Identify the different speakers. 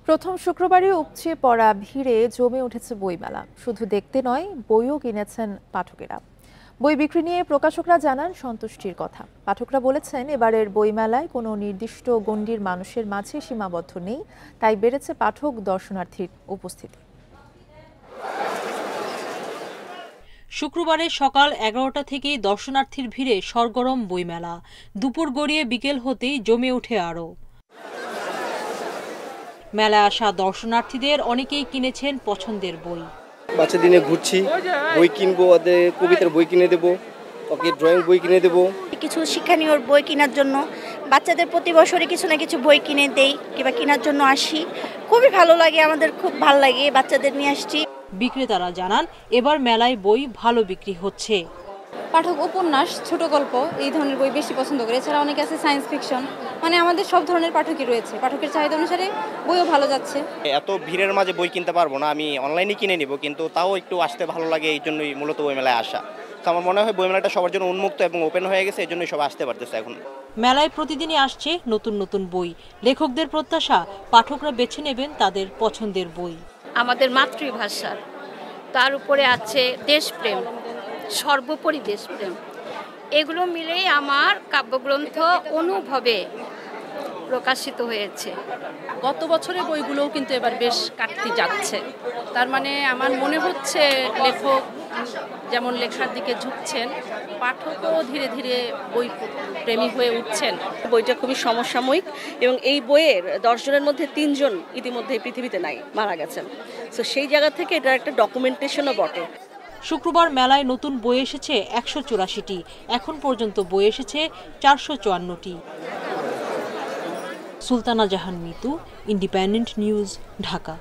Speaker 1: প্রথম শুক্রবারে উপচে পড়া ভিড়ে জমে উঠেছে বইমেলা। শুধু দেখতে নয়, বইও কিনেছেন পাঠকেরা। বই বিক্রি নিয়ে প্রকাশকরা জানান সন্তুষ্টির কথা। পাঠকরা বলেছেন, এবারের বইমেলায় কোনো নির্দিষ্ট গণ্ডির মানুষের মাঝে সীমাবদ্ধ নেই, তাই বেড়েছে পাঠক দর্শনার্থীর উপস্থিতি।
Speaker 2: শুক্রবারে সকাল 11টা থেকেই দর্শনার্থীর ভিড়ে সরগরম বইমেলা। দুপুর গড়িয়ে বিকেল হতেই জমে ওঠে আরও। মেলায় আসা দর্শনার্থীদের অনেকেই কিনেছেন পছন্দের বই।
Speaker 3: বাচ্চাদের নিয়ে ঘুরছি, বই কিনবো, ওদের কবিতার বই কিনে দেবো, ওকে ড্রয়িং বই কিনে দেবো।
Speaker 4: কিছু শিক্ষণীয় বই কেনার জন্য বাচ্চাদের প্রতি বছরে কিছু না কিছু বই কিনে দেই কিংবা কেনার জন্য আসি। খুবই ভালো লাগে, আমাদের খুব ভালো লাগে, বাচ্চাদের নিয়ে আসছি।
Speaker 2: বিক্রেতারা জানান, এবার মেলায় বই ভালো বিক্রি হচ্ছে।
Speaker 5: পাঠক উপন্যাস, ছোট গল্প এই ধরনের বই বেশি পছন্দ করে। এছাড়া অনেকে আছে সায়েন্স ফিকশন, মানে আমাদের সব ধরনের পাঠকই রয়েছে। পাঠকের চাহিদা অনুসারে বইও ভালো যাচ্ছে।
Speaker 6: এত ভিড়ের মাঝে বই কিনতে পারবো না, আমি অনলাইনে কিনে নিব, কিন্তু তাও একটু আসতে ভালো লাগে, এই জন্যই মূলত বইমেলায় আসা। তো আমার মনে হয় বইমেলাটা সবার জন্য উন্মুক্ত এবং ওপেন হয়ে গেছে, এই জন্যই সব আসতে পারতেছে এখন।
Speaker 2: মেলায় প্রতিদিনই আসছে নতুন নতুন বই। লেখকদের প্রত্যাশা, পাঠকরা বেছে নেবেন তাদের পছন্দের বই।
Speaker 7: আমাদের মাতৃভাষা, তার উপরে আছে দেশপ্রেম, সর্বোপরি দেশপ্রেম, এগুলো মিলেই আমার কাব্যগ্রন্থ অনুভবে প্রকাশিত হয়েছে।
Speaker 8: গত বছরের বইগুলোও কিন্তু এবার বেশ কাটতি যাচ্ছে। তার মানে আমার মনে হচ্ছে লেখক যেমন লেখার দিকে ঝুঁকছেন, পাঠকও ধীরে ধীরে বই প্রেমী হয়ে উঠছেন।
Speaker 9: বইটা খুবই সমসাময়িক এবং এই বইয়ের 10 জনের মধ্যে 3 জন ইতিমধ্যে পৃথিবীতে নাই, মারা গেছেন। তো সেই জায়গা থেকে এটা একটা ডকুমেন্টেশনও বটে।
Speaker 2: শুক্রবার মেলায় নতুন বই এসেছে 184টি। এখন পর্যন্ত বই এসেছে 454টি। সুলতানা জাহান মিতু, ইন্ডিপেন্ডেন্ট নিউজ, ঢাকা।